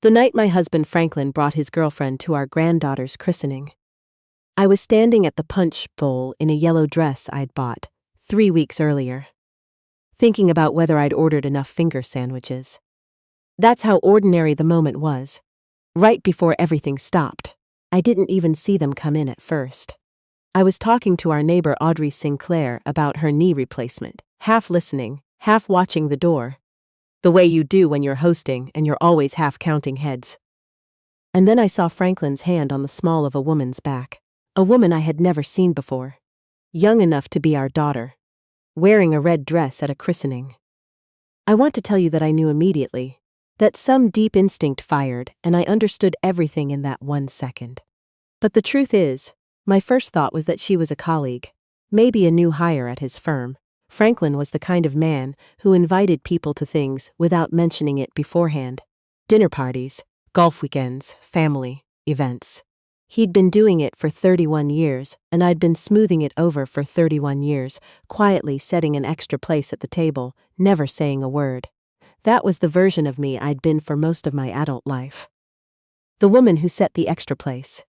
The night my husband Franklin brought his girlfriend to our granddaughter's christening. I was standing at the punch bowl in a yellow dress I'd bought 3 weeks earlier, thinking about whether I'd ordered enough finger sandwiches. That's how ordinary the moment was. Right before everything stopped, I didn't even see them come in at first. I was talking to our neighbor Audrey Sinclair about her knee replacement, half listening, half watching the door. The way you do when you're hosting and you're always half counting heads. And then I saw Franklin's hand on the small of a woman's back. A woman I had never seen before. Young enough to be our daughter. Wearing a red dress at a christening. I want to tell you that I knew immediately. That some deep instinct fired and I understood everything in that 1 second. But the truth is, my first thought was that she was a colleague. Maybe a new hire at his firm. Franklin was the kind of man who invited people to things without mentioning it beforehand. Dinner parties, golf weekends, family, events. He'd been doing it for 31 years, and I'd been smoothing it over for 31 years, quietly setting an extra place at the table, never saying a word. That was the version of me I'd been for most of my adult life. The woman who set the extra place.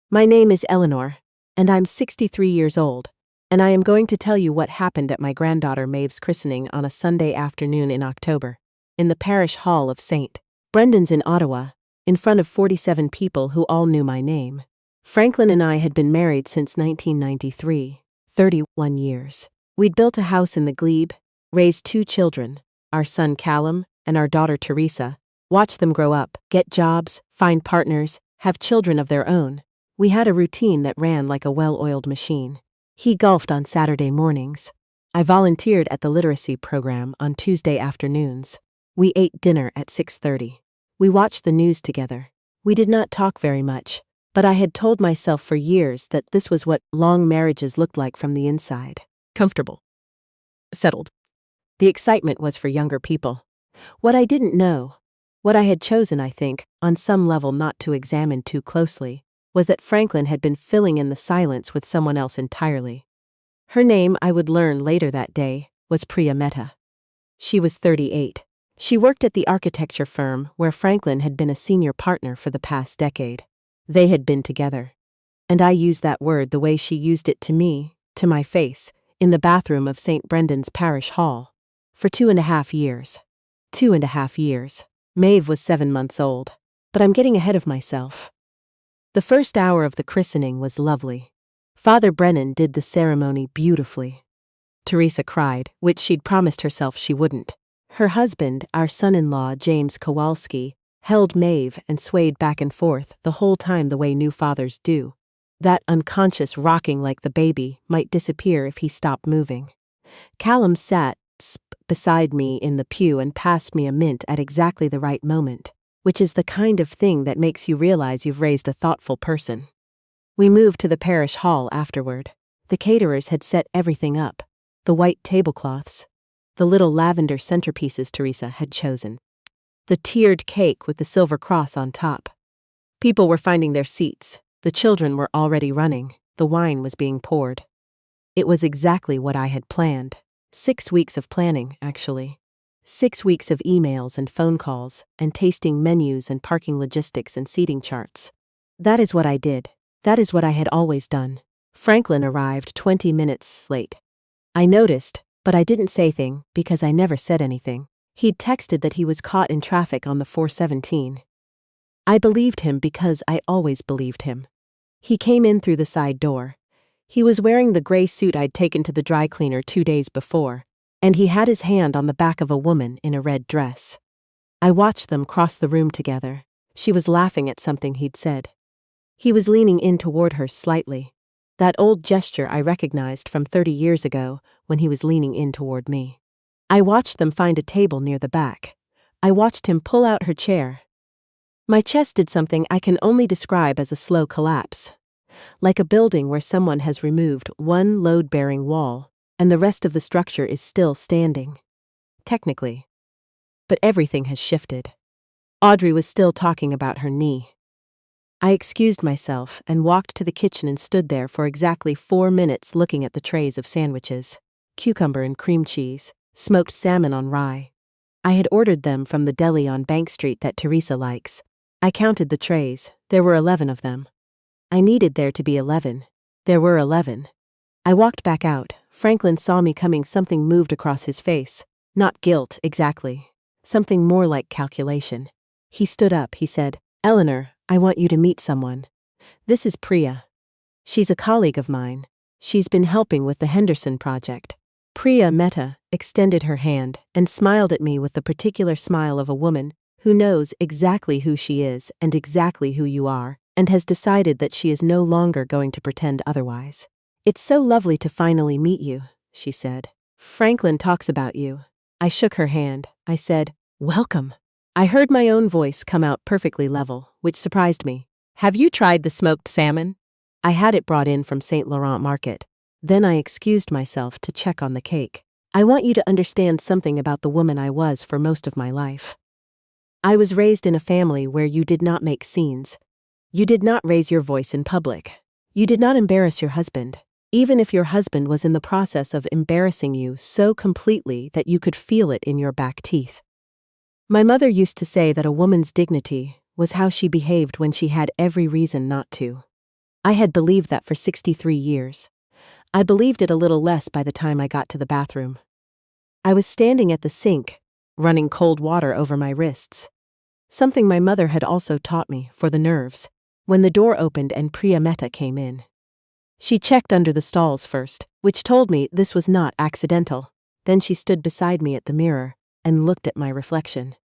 My name is Eleanor, and I'm 63 years old. And I am going to tell you what happened at my granddaughter Maeve's christening on a Sunday afternoon in October, in the parish hall of St. Brendan's in Ottawa, in front of 47 people who all knew my name. Franklin and I had been married since 1993, 31 years. We'd built a house in the glebe, raised 2 children, our son Callum and our daughter Teresa, watched them grow up, get jobs, find partners, have children of their own. We had a routine that ran like a well-oiled machine. He golfed on Saturday mornings. I volunteered at the literacy program on Tuesday afternoons. We ate dinner at 6:30. We watched the news together. We did not talk very much, but I had told myself for years that this was what long marriages looked like from the inside. Comfortable. Settled. The excitement was for younger people. What I didn't know, what I had chosen, I think, on some level not to examine too closely, was that Franklin had been filling in the silence with someone else entirely. Her name, I would learn later that day, was Priya. She was 38. She worked at the architecture firm where Franklin had been a senior partner for the past decade. They had been together. And I used that word the way she used it to me, to my face, in the bathroom of St. Brendan's Parish Hall. For 2.5 years. 2.5 years. Maeve was 7 months old. But I'm getting ahead of myself. The first hour of the christening was lovely. Father Brennan did the ceremony beautifully. Teresa cried, which she'd promised herself she wouldn't. Her husband, our son-in-law James Kowalski, held Maeve and swayed back and forth the whole time the way new fathers do. That unconscious rocking like the baby might disappear if he stopped moving. Callum sat beside me in the pew and passed me a mint at exactly the right moment, which is the kind of thing that makes you realize you've raised a thoughtful person. We moved to the parish hall afterward. The caterers had set everything up, the white tablecloths, the little lavender centerpieces Teresa had chosen, the tiered cake with the silver cross on top. People were finding their seats, the children were already running, the wine was being poured. It was exactly what I had planned. 6 weeks of planning, actually. 6 weeks of emails and phone calls, and tasting menus and parking logistics and seating charts. That is what I did. That is what I had always done. Franklin arrived 20 minutes late. I noticed, but I didn't say anything because I never said anything. He'd texted that he was caught in traffic on the 417. I believed him because I always believed him. He came in through the side door. He was wearing the gray suit I'd taken to the dry cleaner 2 days before. And he had his hand on the back of a woman in a red dress. I watched them cross the room together. She was laughing at something he'd said. He was leaning in toward her slightly. That old gesture I recognized from 30 years ago when he was leaning in toward me. I watched them find a table near the back. I watched him pull out her chair. My chest did something I can only describe as a slow collapse. Like a building where someone has removed one load-bearing wall, and the rest of the structure is still standing. Technically. But everything has shifted. Audrey was still talking about her knee. I excused myself and walked to the kitchen and stood there for exactly 4 minutes looking at the trays of sandwiches, cucumber and cream cheese, smoked salmon on rye. I had ordered them from the deli on Bank Street that Teresa likes. I counted the trays. There were 11 of them. I needed there to be 11. There were 11. I walked back out. Franklin saw me coming. Something moved across his face. Not guilt, exactly. Something more like calculation. He stood up. He said, "Eleanor, I want you to meet someone. This is Priya. She's a colleague of mine. She's been helping with the Henderson project." Priya Mehta extended her hand and smiled at me with the particular smile of a woman who knows exactly who she is and exactly who you are, and has decided that she is no longer going to pretend otherwise. "It's so lovely to finally meet you," she said. "Franklin talks about you." I shook her hand. I said, "Welcome." I heard my own voice come out perfectly level, which surprised me. "Have you tried the smoked salmon?" I had it brought in from St. Laurent Market. Then I excused myself to check on the cake. "I want you to understand something about the woman I was for most of my life. I was raised in a family where you did not make scenes. You did not raise your voice in public. You did not embarrass your husband, even if your husband was in the process of embarrassing you so completely that you could feel it in your back teeth. My mother used to say that a woman's dignity was how she behaved when she had every reason not to. I had believed that for 63 years. I believed it a little less by the time I got to the bathroom. I was standing at the sink, running cold water over my wrists. Something my mother had also taught me for the nerves, when the door opened and Priya Mehta came in. She checked under the stalls first, which told me this was not accidental. Then she stood beside me at the mirror and looked at my reflection.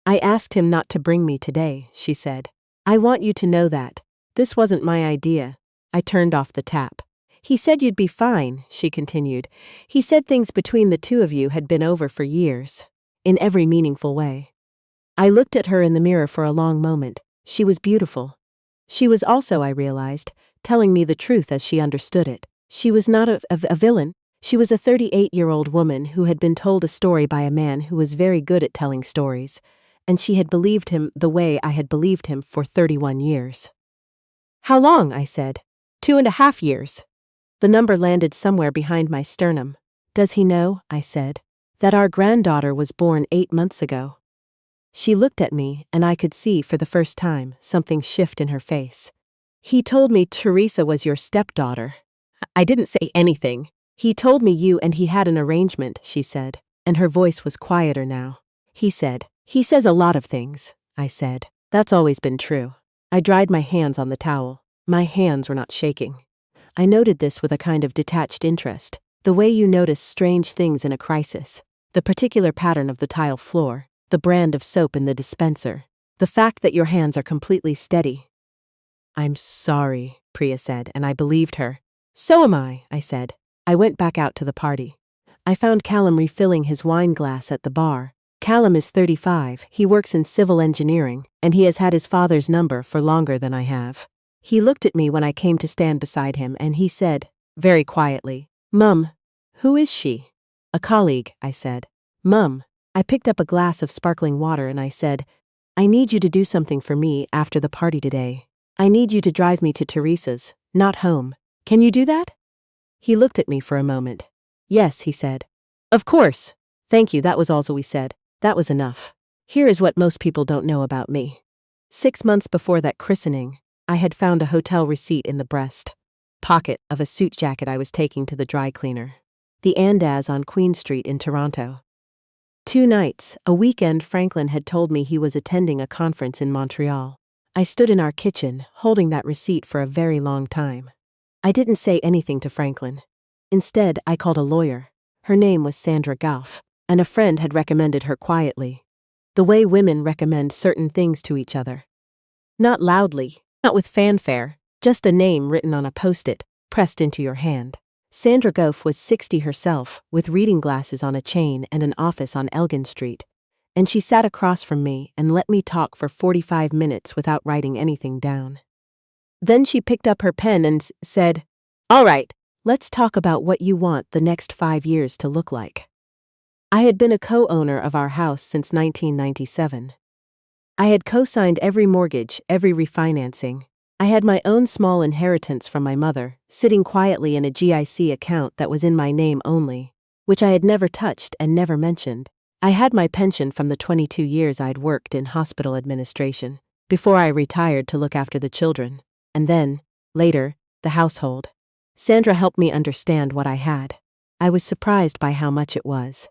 "I asked him not to bring me today," she said. "I want you to know that. This wasn't my idea." I turned off the tap. "He said you'd be fine," she continued. "He said things between the two of you had been over for years. In every meaningful way." I looked at her in the mirror for a long moment. She was beautiful. She was also, I realized, telling me the truth as she understood it. She was not a villain. She was a 38-year-old woman who had been told a story by a man who was very good at telling stories, and she had believed him the way I had believed him for 31 years. "How long?" I said. 2.5 years. The number landed somewhere behind my sternum. "Does he know," I said, "that our granddaughter was born 8 months ago?" She looked at me, and I could see for the first time something shift in her face. "He told me Teresa was your stepdaughter." I didn't say anything. "He told me you and he had an arrangement," she said, and her voice was quieter now. He says a lot of things," I said. "That's always been true." I dried my hands on the towel. My hands were not shaking. I noted this with a kind of detached interest, the way you notice strange things in a crisis, the particular pattern of the tile floor, the brand of soap in the dispenser, the fact that your hands are completely steady. "I'm sorry," Priya said, and I believed her. "So am I said. I went back out to the party. I found Callum refilling his wine glass at the bar. Callum is 35, he works in civil engineering, and he has had his father's number for longer than I have. He looked at me when I came to stand beside him and he said, very quietly, "Mum, who is she?" "A colleague," I said. "Mum." I picked up a glass of sparkling water and I said, "I need you to do something for me after the party today. I need you to drive me to Teresa's, not home. Can you do that?" He looked at me for a moment. "Yes," he said. "Of course. Thank you." That was all we said. That was enough. Here is what most people don't know about me. 6 months before that christening, I had found a hotel receipt in the breast pocket of a suit jacket I was taking to the dry cleaner. The Andaz on Queen Street in Toronto. 2 nights, a weekend. Franklin had told me he was attending a conference in Montreal. I stood in our kitchen, holding that receipt for a very long time. I didn't say anything to Franklin. Instead, I called a lawyer. Her name was Sandra Goff, and a friend had recommended her quietly. The way women recommend certain things to each other. Not loudly, not with fanfare, just a name written on a post-it, pressed into your hand. Sandra Goff was 60 herself, with reading glasses on a chain and an office on Elgin Street. And she sat across from me and let me talk for 45 minutes without writing anything down. Then she picked up her pen and said, "All right, let's talk about what you want the next 5 years to look like." I had been a co-owner of our house since 1997. I had co-signed every mortgage, every refinancing. I had my own small inheritance from my mother, sitting quietly in a GIC account that was in my name only, which I had never touched and never mentioned. I had my pension from the 22 years I'd worked in hospital administration, before I retired to look after the children, and then, later, the household. Sandra helped me understand what I had. I was surprised by how much it was.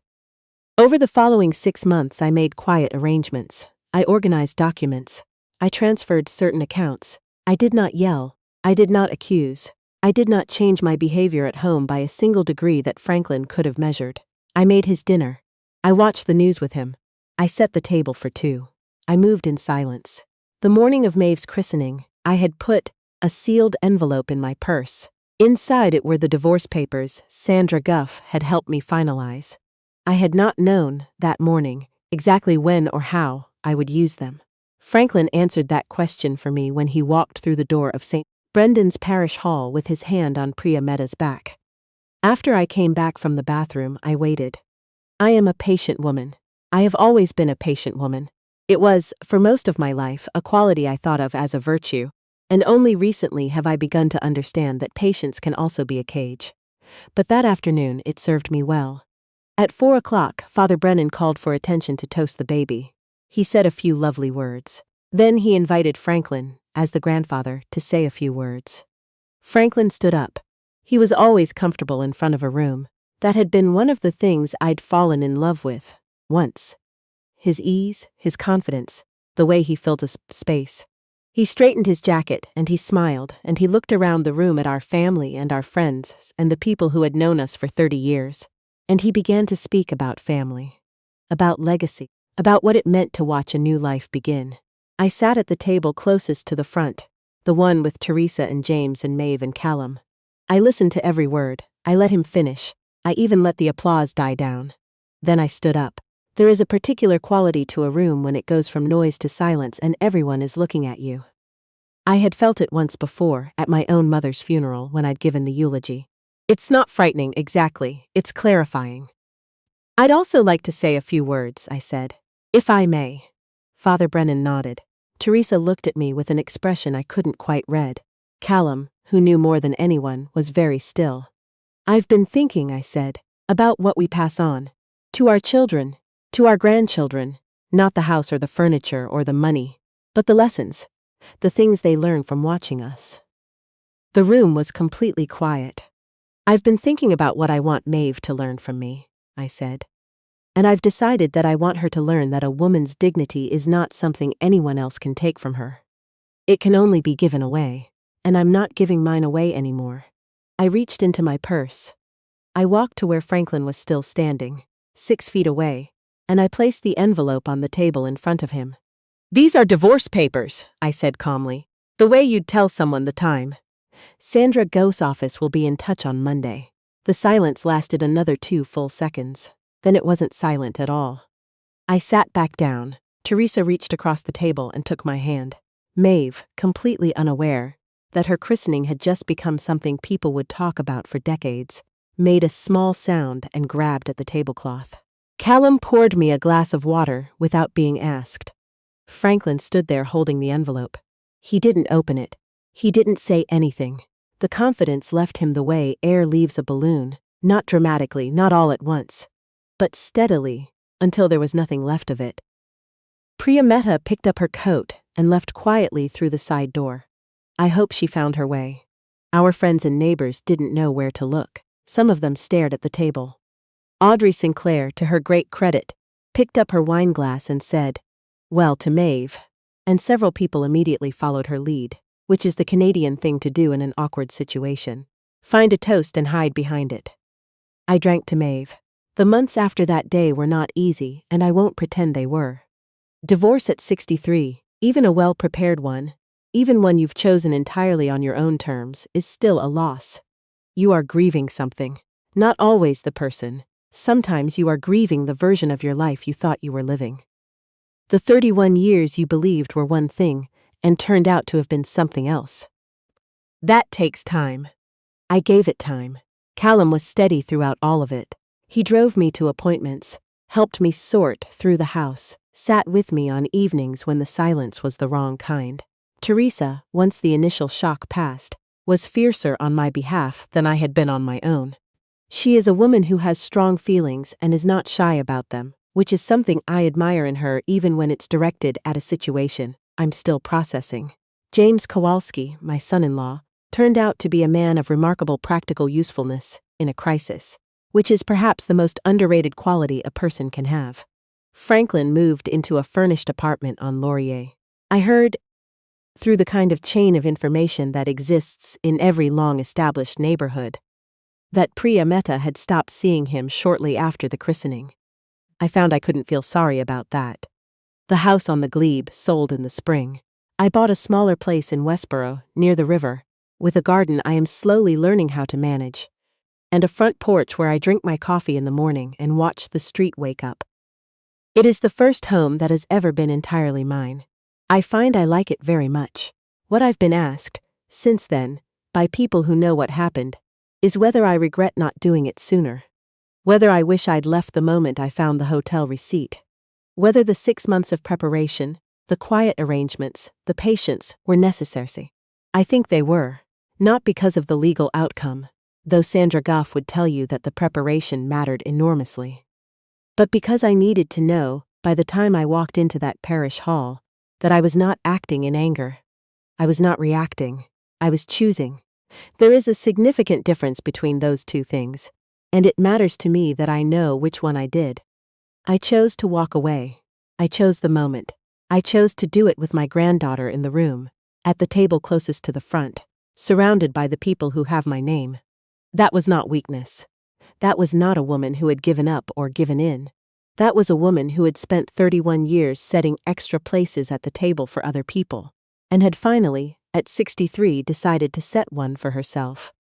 Over the following 6 months, I made quiet arrangements. I organized documents. I transferred certain accounts. I did not yell. I did not accuse. I did not change my behavior at home by a single degree that Franklin could have measured. I made his dinner. I watched the news with him. I set the table for 2. I moved in silence. The morning of Maeve's christening, I had put a sealed envelope in my purse. Inside it were the divorce papers Sandra Guff had helped me finalize. I had not known, that morning, exactly when or how I would use them. Franklin answered that question for me when he walked through the door of St. Brendan's parish hall with his hand on Priya Mehta's back. After I came back from the bathroom, I waited. I am a patient woman. I have always been a patient woman. It was, for most of my life, a quality I thought of as a virtue, and only recently have I begun to understand that patience can also be a cage. But that afternoon it served me well. At 4 o'clock, Father Brennan called for attention to toast the baby. He said a few lovely words. Then he invited Franklin, as the grandfather, to say a few words. Franklin stood up. He was always comfortable in front of a room. That had been one of the things I'd fallen in love with, once. His ease, his confidence, the way he filled a space. He straightened his jacket, and he smiled, and he looked around the room at our family and our friends and the people who had known us for 30 years. And he began to speak about family, about legacy, about what it meant to watch a new life begin. I sat at the table closest to the front, the one with Teresa and James and Maeve and Callum. I listened to every word. I let him finish. I even let the applause die down. Then I stood up. There is a particular quality to a room when it goes from noise to silence and everyone is looking at you. I had felt it once before, at my own mother's funeral when I'd given the eulogy. It's not frightening, exactly, it's clarifying. I'd also like to say a few words, I said. If I may. Father Brennan nodded. Teresa looked at me with an expression I couldn't quite read. Callum, who knew more than anyone, was very still. I've been thinking, I said, about what we pass on. To our children, to our grandchildren, not the house or the furniture or the money, but the lessons, the things they learn from watching us. The room was completely quiet. I've been thinking about what I want Maeve to learn from me, I said. And I've decided that I want her to learn that a woman's dignity is not something anyone else can take from her. It can only be given away, and I'm not giving mine away anymore. I reached into my purse. I walked to where Franklin was still standing, 6 feet away, and I placed the envelope on the table in front of him. These are divorce papers, I said calmly, the way you'd tell someone the time. Sandra Ghost's office will be in touch on Monday. The silence lasted another 2 full seconds. Then it wasn't silent at all. I sat back down. Teresa reached across the table and took my hand. Maeve, completely unaware that her christening had just become something people would talk about for decades, made a small sound and grabbed at the tablecloth. Callum poured me a glass of water without being asked. Franklin stood there holding the envelope. He didn't open it. He didn't say anything. The confidence left him the way air leaves a balloon, not dramatically, not all at once, but steadily, until there was nothing left of it. Priya Mehta picked up her coat and left quietly through the side door. I hope she found her way. Our friends and neighbors didn't know where to look. Some of them stared at the table. Audrey Sinclair, to her great credit, picked up her wine glass and said, "Well, to Maeve," and several people immediately followed her lead, which is the Canadian thing to do in an awkward situation. Find a toast and hide behind it. I drank to Maeve. The months after that day were not easy, and I won't pretend they were. Divorce at 63, even a well-prepared one, even one you've chosen entirely on your own terms, is still a loss. You are grieving something. Not always the person. Sometimes you are grieving the version of your life you thought you were living. The 31 years you believed were one thing, and turned out to have been something else. That takes time. I gave it time. Callum was steady throughout all of it. He drove me to appointments, helped me sort through the house, sat with me on evenings when the silence was the wrong kind. Teresa, once the initial shock passed, was fiercer on my behalf than I had been on my own. She is a woman who has strong feelings and is not shy about them, which is something I admire in her even when it's directed at a situation I'm still processing. James Kowalski, my son-in-law, turned out to be a man of remarkable practical usefulness in a crisis, which is perhaps the most underrated quality a person can have. Franklin moved into a furnished apartment on Laurier. I heard, through the kind of chain of information that exists in every long-established neighborhood, that Priya Mehta had stopped seeing him shortly after the christening. I found I couldn't feel sorry about that. The house on the glebe sold in the spring. I bought a smaller place in Westboro, near the river, with a garden I am slowly learning how to manage, and a front porch where I drink my coffee in the morning and watch the street wake up. It is the first home that has ever been entirely mine. I find I like it very much. What I've been asked, since then, by people who know what happened, is whether I regret not doing it sooner. Whether I wish I'd left the moment I found the hotel receipt. Whether the 6 months of preparation, the quiet arrangements, the patience were necessary. I think they were. Not because of the legal outcome, though Sandra Goff would tell you that the preparation mattered enormously. But because I needed to know, by the time I walked into that parish hall, that I was not acting in anger. I was not reacting. I was choosing. There is a significant difference between those two things, and it matters to me that I know which one I did. I chose to walk away. I chose the moment. I chose to do it with my granddaughter in the room, at the table closest to the front, surrounded by the people who have my name. That was not weakness. That was not a woman who had given up or given in. That was a woman who had spent 31 years setting extra places at the table for other people, and had finally, at 63, decided to set one for herself.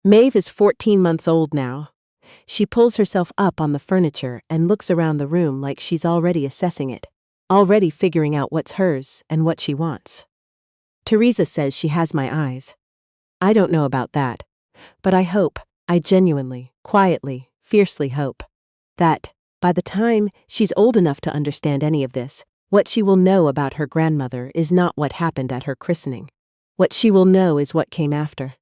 Maeve is 14 months old now. She pulls herself up on the furniture and looks around the room like she's already assessing it, already figuring out what's hers and what she wants. Teresa says she has my eyes. I don't know about that, but I hope, I genuinely, quietly, fiercely hope, that, by the time she's old enough to understand any of this, what she will know about her grandmother is not what happened at her christening. What she will know is what came after.